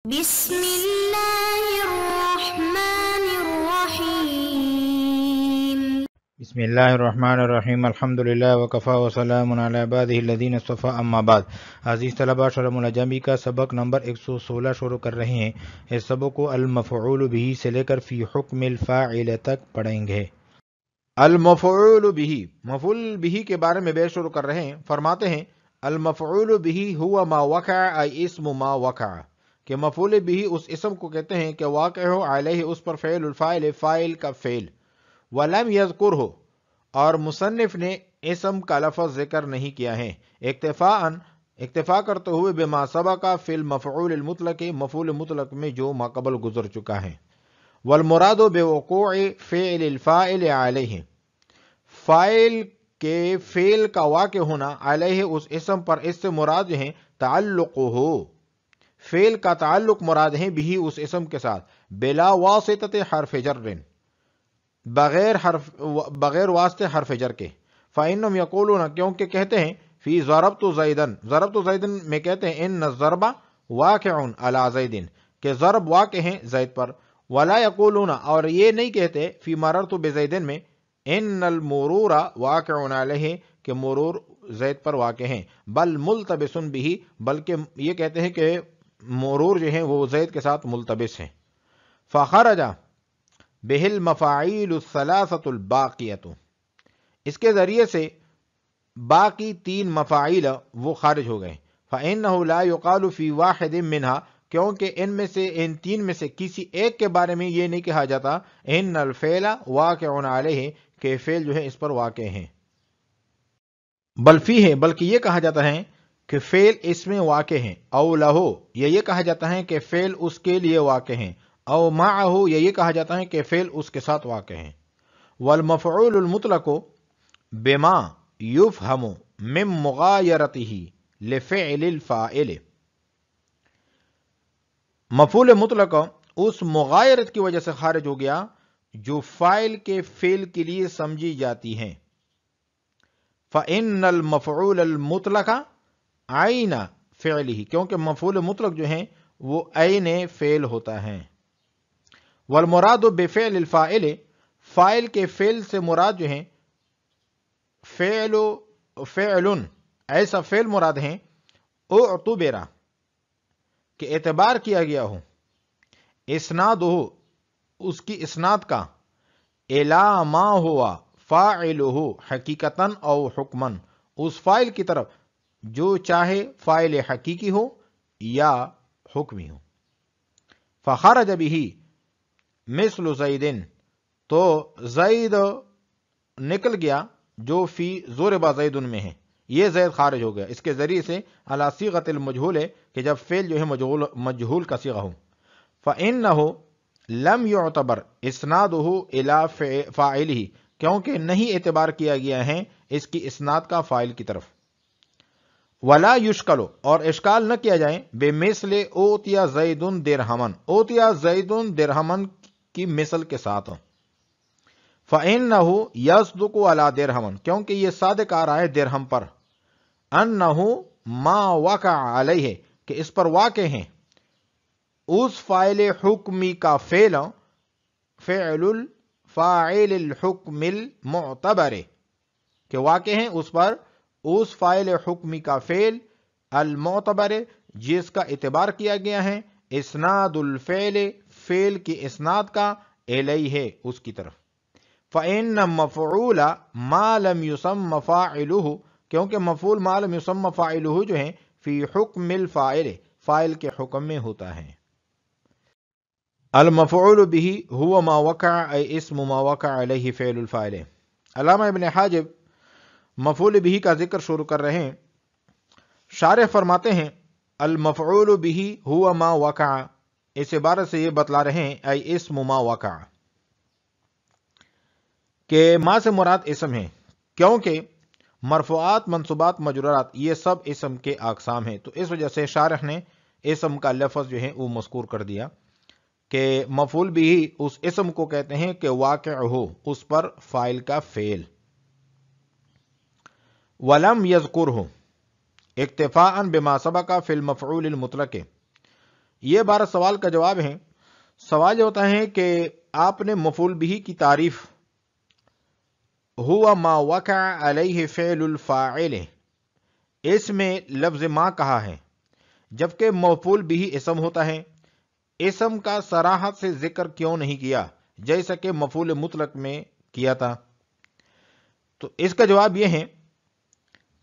بسم اللہ الرحمن الرحیم بسم اللہ الرحمن الرحیم الحمدللہ وکفا وسلام علی عبادہ الذین اصطفیٰ اما بعد۔ عزیز طلبہ، شرح الاجامی کا سبق نمبر 116 شروع کر رہے ہیں۔ اس سبق کو المفعول بہ سے لے کر فی حکم الفاعل تک پڑھیں گے۔ المفعول بہ، مفعول بہ کے بارے میں بیان شروع کر رہے ہیں۔ فرماتے ہیں المفعول بہ هو ما وقع ای اسم ما وقع، کہ مفعول بہ اس اسم کو کہتے ہیں کہ واقع ہو علیہ اس پر فعل الفاعل، فاعل کا فعل، ولم یذکرہ اور مصنف نے اسم کا لفظ ذکر نہیں کیا ہے، اکتفا کرتے ہوئے بما سبق فی المفعول المطلق، مفعول مطلق میں جو ما قبل گزر چکا ہے۔ والمراد بوقوع فعل الفاعل علیہ، فاعل کے فعل کا واقع ہونا علیہ اس اسم پر، اس سے مراد ہے تعلقہ، فعل کا تعلق مراد ہے بھی اس اسم کے ساتھ، بلا واسطۃ حرف جر، بغیر واسطے حرف جر کے۔ فإنهم یقولون، کیونکہ کہتے ہیں فی ضربت زیدن، ضربت زیدن میں کہتے ہیں ان الضرب واقع علی زید، کہ ضرب واقع ہیں زید پر۔ ولا یقولون، اور یہ نہیں کہتے فی مررت بزیدن میں ان المرور واقع علیہ، کہ مرور زید پر واقع ہیں، بل ملتبس بہ، بلکہ یہ کہتے ہیں کہ مرور جو ہیں وہ زید کے ساتھ ملتبس ہیں۔ فخرج بہ المفاعیل الثلاثۃ الباقیۃ، اس کے ذریعے سے باقی تین مفاعیل وہ خارج ہو گئے۔ فإنہ لا یقال فی واحد منہا، کیونکہ ان میں سے، ان تین میں سے کسی ایک کے بارے میں یہ نہیں کہا جاتا ان الفعل واقع علیہ، کہ فعل جو ہے اس پر واقع ہیں، بل فیہ، بلکہ یہ کہا جاتا ہے کہ فعل اس میں واقع ہیں، او لہو، یہ کہا جاتا ہے کہ فعل اس کے لیے واقع ہیں، او معہ، یہ کہا جاتا ہے کہ فعل اس کے ساتھ واقع ہیں۔ والمفعول المطلق بما یفہم من مغایرتہ لفعل الفاعل، مفعول مطلق اس مغایرت کی وجہ سے خارج ہو گیا جو فاعل کے فعل کے لیے سمجھی جاتی ہیں۔ فإن المفعول المطلق عین فعلہ، کیونکہ مفعول مطلق جو ہیں وہ عین فعل ہوتا ہے۔ والمراد بفعل الفاعل، فاعل کے فعل سے مراد جو ہیں فعل ایسا فعل مراد ہیں اعتبر، کہ اعتبار کیا گیا ہو، اسناد ہو، اس کی اسناد کا، الی ما ہوا فاعلہ حقیقتاً او حکماً، اس فاعل کی طرف جو چاہے فاعل حقیقی ہو یا حکمی ہو۔ فخرج بہ مثل زیدن، تو زید نکل گیا جو فی ضرب زید میں ہے، یہ زید خارج ہو گیا اس کے ذریعے سے، علی صیغۃ المجہول ہے، کہ جب فعل جو ہے مجہول کا صیغہ ہو۔ فإنہ لم یعتبر اسنادہ الی فاعلہ، کیونکہ نہیں اعتبار کیا گیا ہے اس کی اسناد کا فاعل کی طرف۔ ولا یشکل، اور اشکال نہ کیا جائے، بمثل اوتی زید درہمن، اوتی زید درہمن کی مثل کے ساتھ۔ فإنہ یصدق علی درہمن، کیونکہ یہ صادق آ رہا ہے درہم پر، انہ ما وقع علیہ، کہ اس پر واقع ہیں اس فاعل حکمی کا فعل، فعل الفاعل الحکم المعتبر، کہ واقع ہیں اس پر اس فاعل حکمی کا فعل المعتبر، جس کا اعتبار کیا گیا ہے، اسناد الفعل، فعل کی اسناد کا، الیہ اس کی طرف۔ فإن مفعول ما لم يسم فاعلہ، کیونکہ مفعول ما لم يسم فاعلہ جو ہیں فی حکم الفاعل، فاعل کے حکم میں ہوتا ہے۔ المفعول بہ هو ما وقع ای اسم ما وقع علیہ فعل الفاعل۔ علامہ ابن حاجب مفعول بہ کا ذکر شروع کر رہے ہیں۔ شارح فرماتے ہیں المفعول بہ هو ما وقع، اس عبارت سے یہ بتلا رہے ہیں ای اسم ما وقع، کہ ما سے مراد اسم ہے، کیونکہ مرفوعات، منصوبات، مجرورات یہ سب اسم کے اقسام ہیں، تو اس وجہ سے شارح نے اسم کا لفظ جو ہے وہ مذکور کر دیا، کہ مفعول بھی اس اسم کو کہتے ہیں کہ واقع ہو اس پر فاعل کا فعل۔ ولم یذکرہ اکتفاء بما سبق فی المفعول المطلق، یہ 12 سوال کا جواب ہے۔ سوال یہ ہوتا ہے کہ آپ نے مفعول بہ کی تعریف ہوا ما وقع علیہ فعل الفاعل، اس میں لفظ ما کہا ہے، جبکہ مفعول بہ اسم ہوتا ہے، اسم کا صراحت سے ذکر کیوں نہیں کیا جیسا کہ مفعول مطلق میں کیا تھا؟ تو اس کا جواب یہ ہے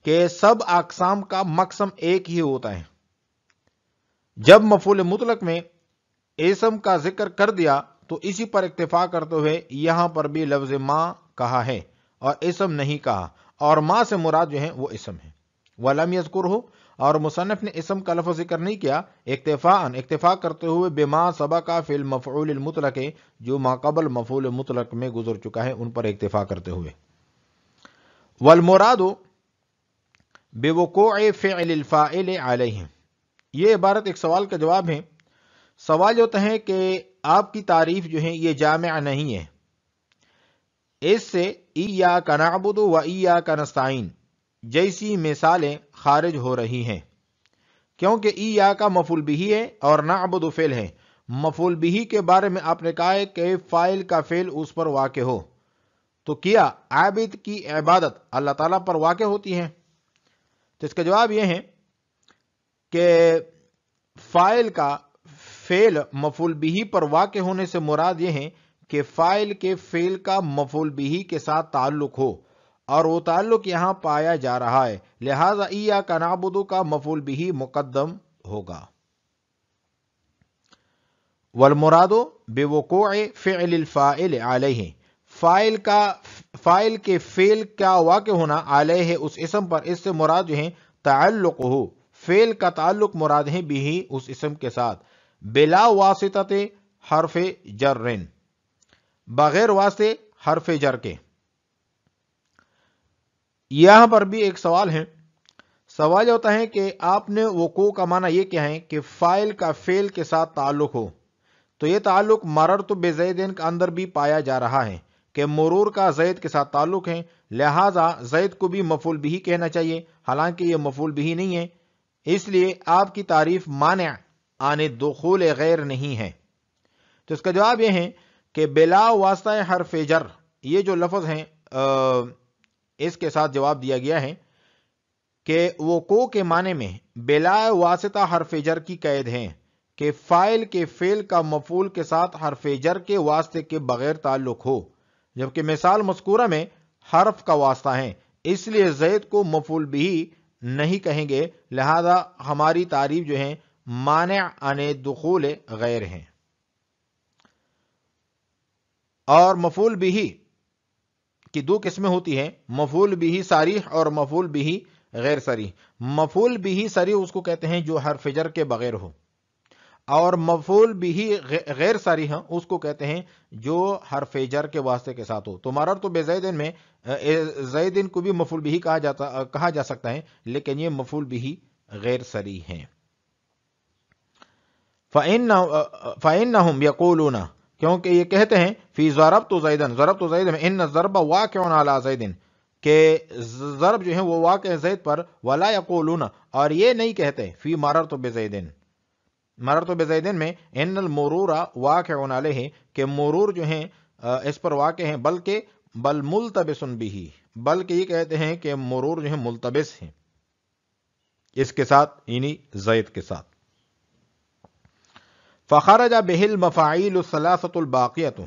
کہ سب اقسام کا مقسم ایک ہی ہوتا ہے۔ جب مفعول مطلق میں اسم کا ذکر کر دیا تو اسی پر اکتفا کرتے ہوئے یہاں پر بھی لفظ ما کہا ہے اور اسم نہیں کہا، اور ما سے مراد جو ہے وہ اسم ہے۔ وَلَمْ يَذْكُرْهُ، اور مصنف نے اسم کا لفظ ذکر نہیں کیا، اکتفا کرتے ہوئے بما سبق فی المفعول المطلق، جو ما قبل مفعول مطلق میں گزر چکا ہے ان پر اکتفا کرتے ہوئے۔ والمراد بوقوع فعل الفاعل علیہ، یہ عبارت ایک سوال کا جواب ہے۔ سوال ہوتا ہے کہ آپ کی تعریف جو ہے یہ جامع نہیں ہے، اس سے ایاک نعبد و ایاک نستعین جیسی مثالیں خارج ہو رہی ہیں، کیونکہ ایاک مفعول بہ ہے اور نعبد فعل ہے۔ مفعول بہ کے بارے میں آپ نے کہا ہے کہ فاعل کا فعل اس پر واقع ہو، تو کیا عابد کی عبادت اللہ تعالیٰ پر واقع ہوتی ہے؟ تو اس کا جواب یہ ہے کہ فاعل کا فعل مفعول بہ پر واقع ہونے سے مراد یہ ہے کہ فاعل کے فعل کا مفعول بہ کے ساتھ تعلق ہو، اور وہ تعلق یہاں پایا جا رہا ہے، لہذا ایاک نعبد کا مفعول بہ مقدم ہوگا۔ والمراد بوقوع فعل الفاعل علیہ، فاعل کے فعل کا واقع ہونا علیہ اس اسم پر، اس سے مراد جو ہے تعلق ہو، فعل کا تعلق مراد ہے بھی اس اسم کے ساتھ، بلا واسطۃ حرف جر، بغیر واسطے حرف جر کے۔ یہاں پر بھی ایک سوال ہے۔ سوال ہوتا ہے کہ آپ نے وقوع کا معنی یہ کیا ہے کہ فاعل کا فعل کے ساتھ تعلق ہو، تو یہ تعلق مررت بزیدن کے اندر بھی پایا جا رہا ہے کہ مرور کا زید کے ساتھ تعلق ہے، لہذا زید کو بھی مفعول بہ کہنا چاہیے، حالانکہ یہ مفعول بہ نہیں ہے، اس لیے آپ کی تعریف مانع عن دخول غیر نہیں ہے۔ تو اس کا جواب یہ ہے کہ بلا واسطہ حرف جر، یہ جو لفظ ہیں اس کے ساتھ جواب دیا گیا ہے کہ وقوع کے معنی میں بلا واسطہ حرف جر کی قید ہے کہ فاعل کے فعل کا مفعول کے ساتھ حرف جر کے واسطے کے بغیر تعلق ہو، جبکہ مثال مذکورہ میں حرف کا واسطہ ہے، اس لیے زید کو مفعول بہ نہیں کہیں گے، لہذا ہماری تعریف جو ہے مانع عن دخول غیر ہے۔ اور مفعول بہ کی دو قسمیں ہوتی ہیں، مفعول بہ صریح اور مفعول بہ غیر صریح۔ مفعول بہ صریح اس کو کہتے ہیں جو حرف جر کے بغیر ہو، اور مفعول بہ غیر صریح اس کو کہتے ہیں جو حرف جر کے واسطے کے ساتھ ہو۔ تو مررت بزیدن میں زیدن کو بھی مفعول بہ کہا جا سکتا ہے، لیکن یہ مفعول بہ غیر صریح ہیں۔ فَإِنَّهُمْ يَقُولُونَ، کیونکہ یہ کہتے ہیں فی ضربت زیدن، ضربت زید میں ان الضرب واقع علی زیدن، کہ ضرب جو ہے وہ واقع ہے زید پر، ولا یقولون، اور یہ نہیں کہتے فی مررت بزیدن، مررت بزیدن میں ان المرور واقع علیہ، کہ مرور جو ہیں اس پر واقع ہیں، بل ملتبس بہ، بلکہ یہ کہتے ہیں کہ مرور جو ہے ملتبس ہیں اس کے ساتھ، یعنی زید کے ساتھ۔ فخرج بہ المفاعیل الثلاثۃ الباقیۃ،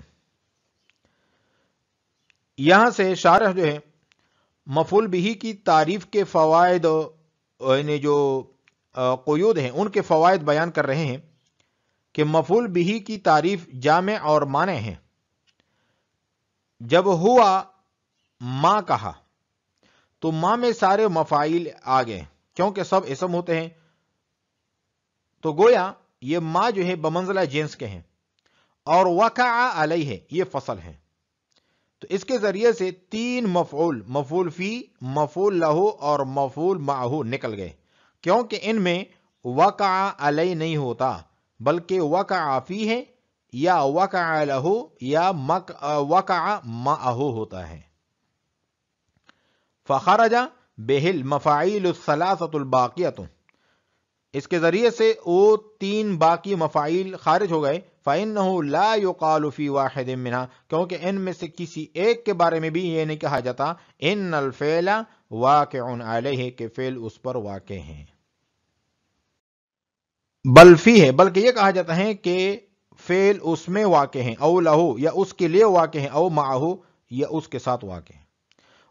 یہاں سے شارح جو ہے مفعول بہ کی تعریف کے فوائد، یعنی جو قیود ہیں ان کے فوائد بیان کر رہے ہیں کہ مفعول بہ کی تعریف جامع اور مانع ہے۔ جب ہوا ما کہا تو ما میں سارے مفاعیل آ گئے، کیونکہ سب اسم ہوتے ہیں، تو گویا یہ ما جو ہے بمنزلہ جنس کے ہیں، اور وقع علیہ یہ فصل ہے، تو اس کے ذریعے سے تین مفعول، مفعول فی، مفعول لہو اور مفعول معہو نکل گئے، کیونکہ ان میں وقع علیہ نہیں ہوتا بلکہ وقع فی ہے، یا وقع لہو یا وقع معہو ہوتا ہے۔ فخرج بہ المفاعیل الثلاثۃ الباقیۃ، اس کے ذریعے سے وہ 3 باقی مفاعیل خارج ہو گئے. فَإِنَّهُ لَا يُقَالُ فِي وَاحِدٍ مِّنْهَا، کیونکہ ان میں سے کسی ایک کے بارے میں بھی یہ نہیں کہا جاتا ان الفعل واقع علیہ کہ فعل اس پر واقع ہیں، بل فی ہے، بلکہ یہ کہا جاتا ہے کہ فعل اس میں واقع ہیں، او لہو یا اس کے لیے واقع ہیں، او معہو یا اس کے ساتھ واقع ہیں.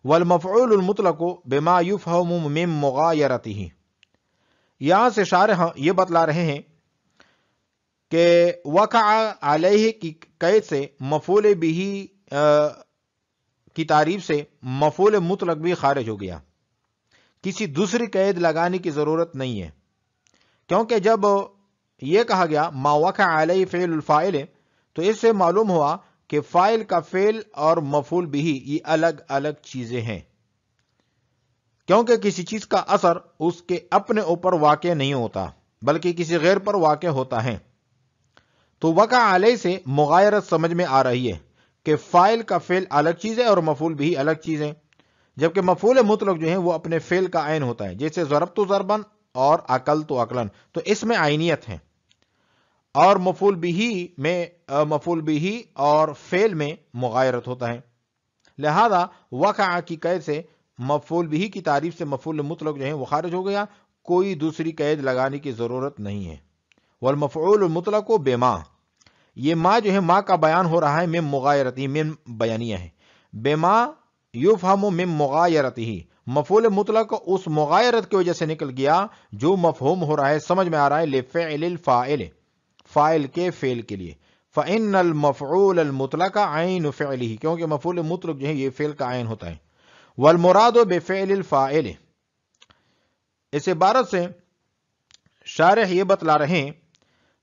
والمفعول المطلق بما يفهم من مغایرته، یہاں سے شارح یہ بتلا رہے ہیں کہ وقع علیہ کی قید سے مفعول بھی کی تعریف سے مفعول مطلق بھی خارج ہو گیا، کسی دوسری قید لگانے کی ضرورت نہیں ہے، کیونکہ جب یہ کہا گیا ما وقع علیہ فعل الفاعل تو اس سے معلوم ہوا کہ فاعل کا فعل اور مفعول بھی یہ الگ الگ چیزیں ہیں، کیونکہ کسی چیز کا اثر اس کے اپنے اوپر واقع نہیں ہوتا بلکہ کسی غیر پر واقع ہوتا ہے. تو وقع علیہ سے مغایرت سمجھ میں آ رہی ہے کہ فاعل کا فعل الگ چیز ہے اور مفعول بھی الگ چیز ہے، جبکہ مفعول مطلق جو ہے وہ اپنے فعل کا عین ہوتا ہے، جیسے ضربت ضربن اور اکلت عقلاً، تو اس میں عینیت ہے، اور مفعول بھی اور فعل میں مغایرت ہوتا ہے. لہذا وقع کی قید سے مفعول بھی کی تعریف سے مفعول مطلق جو ہے وہ خارج ہو گیا، کوئی دوسری قید لگانے کی ضرورت نہیں ہے. والمفعول المطلق بما، یہ ما جو ہے ما کا بیان ہو رہا ہے، من مغایرتی، من بیانیہ ہے، بما یفہم من مغایرتی، مفعول مطلق اس مغایرت کی وجہ سے نکل گیا جو مفہوم ہو رہا ہے، سمجھ میں آ رہا ہے، لفعل الفاعل، فاعل کے فعل کے لیے. فإن المفعول المطلق عین فعلہ، کیونکہ مفعول مطلق جو ہے یہ فعل کا عین ہوتا ہے. والمراد بفعل الفاعل، اس عبارت سے شارح یہ بتلا رہے ہیں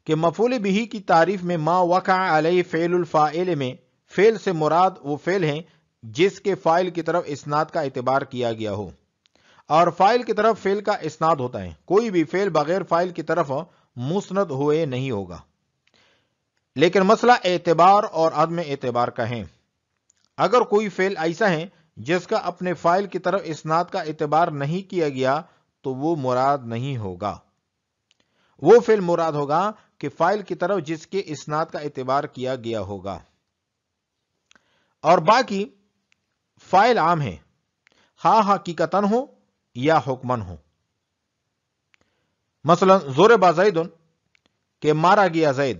کہ مفعول بھی کی تعریف میں ما وقع علیہ فعل الفاعل میں فعل سے مراد وہ فعل ہیں جس کے فاعل کی طرف اسناد کا اعتبار کیا گیا ہو، اور فاعل کی طرف فعل کا اسناد ہوتا ہے، کوئی بھی فعل بغیر فاعل کی طرف مسند ہوئے نہیں ہوگا. لیکن مسئلہ اعتبار اور عدم اعتبار کا ہے. اگر کوئی فعل ایسا ہے جس کا اپنے فاعل کی طرف اسناد کا اعتبار نہیں کیا گیا تو وہ مراد نہیں ہوگا، وہ فعل مراد ہوگا کہ فاعل کی طرف جس کے اسناد کا اعتبار کیا گیا ہوگا. اور باقی فاعل عام ہے، خواہ حقیقتاً ہو یا حکمن ہو. مثلا ضرب زید، کہ مارا گیا زید،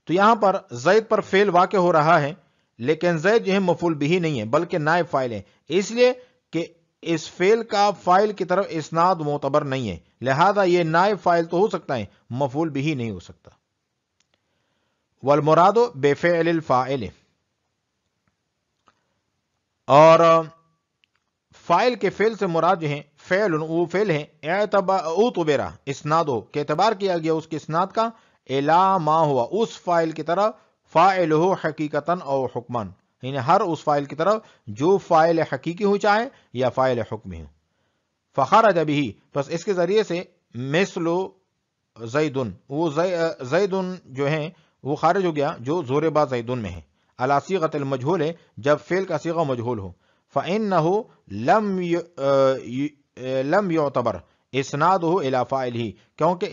تو یہاں پر زید پر فعل واقع ہو رہا ہے، لیکن زید جو ہے مفعول بھی نہیں ہے بلکہ نائب فاعل ہے، اس لیے کہ اس فعل کا فاعل کی طرف اسناد معتبر نہیں ہے، لہذا یہ نائب فاعل تو ہو سکتا ہے، مفعول بھی نہیں ہو سکتا. والمراد بفعل الفاعل، اور فاعل کے فعل سے مراد جو ہے فعل، وہ فعل ہے اعتبر اسناد ہو کہ اعتبار کیا گیا اس کے اسناد کا، الا ما ہوا اس فاعل کی طرف، فاعل ہو حقیقتاً او حکمن، یعنی ہر اس فاعل کی طرف جو فاعل حقیقی ہو چاہے یا فاعل حکمی ہو. فخرج به، بس اس کے ذریعے سے مثل زیدن، وہ زیدن جو ہے وہ خارج ہو گیا جو ضرب زیدن میں ہے، علی صیغۃ المجہول ہے جب فعل کا صیغہ مجہول ہو. فإنه لم يعتبر اسنادہ الی فاعلہ، کیونکہ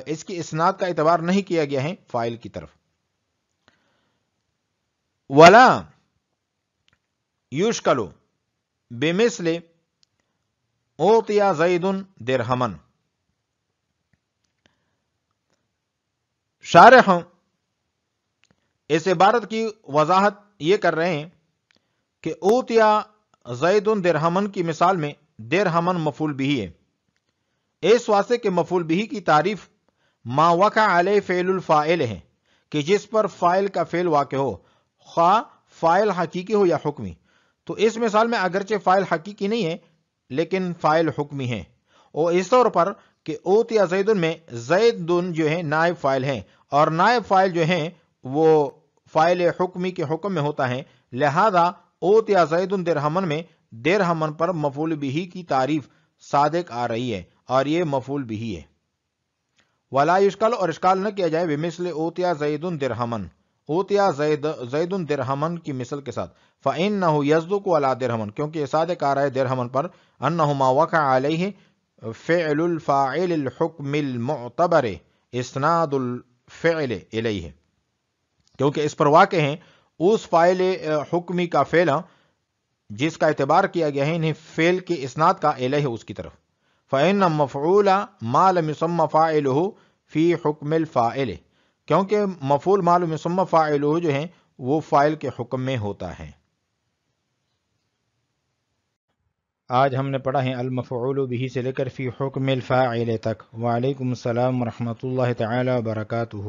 اس کی اسناد کا اعتبار نہیں کیا گیا ہے فاعل کی طرف. ولا یشکل بمثل اعطی زید درہما، شارح اس عبارت کی وضاحت یہ کر رہے ہیں کہ اوتیا زید درہمن کی مثال میں درہمن مفعول بھی ہے، اس واسطے کہ مفعول بھی کی تعریف ما وقع علیہ فعل الفاعل ہے کہ جس پر فاعل کا فعل واقع ہو، خواہ فاعل حقیقی ہو یا حکمی. تو اس مثال میں اگرچہ فاعل حقیقی نہیں ہے لیکن فاعل حکمی ہے، اور اس طور پر کہ اوتیا زید میں زید جو ہے نائب فاعل ہے، اور نائب فاعل جو ہیں وہ فاعل حکمی کے حکم میں ہوتا ہے، لہذا اوتیا زید درہمن میں درہمن پر مفعول بھی کی تعریف صادق آ رہی ہے اور یہ مفعول بھی ہے. ولا یشکل، اور اشکال نہ کیا جائے، بمثل اوتیا زید درہمن، اوتیا زید درہمن کی مثل کے ساتھ، فإنہ یصدق علی درہمن، کیونکہ یہ صادق آ رہا ہے درہمن پر، انہ ما وقع علیہ فعل الفاعل الحکم المعتبر اسناد الفعل الیہ، کیونکہ اس پر واقع ہیں اس فاعل حکمی کا فعل جس کا اعتبار کیا گیا ہے انہیں فعل کے اسناد کا الیہ اس کی طرف. فإن مفعول ما لم يسمى فاعله فی حکم الفاعل، کیونکہ مفعول ما لم يسمى فاعله جو ہیں وہ فاعل کے حکم میں ہوتا ہے. آج ہم نے پڑھا ہے المفعول به سے لے کر فی حکم الفاعل تک. وعلیکم السلام ورحمۃ اللہ تعالی وبرکاتہ.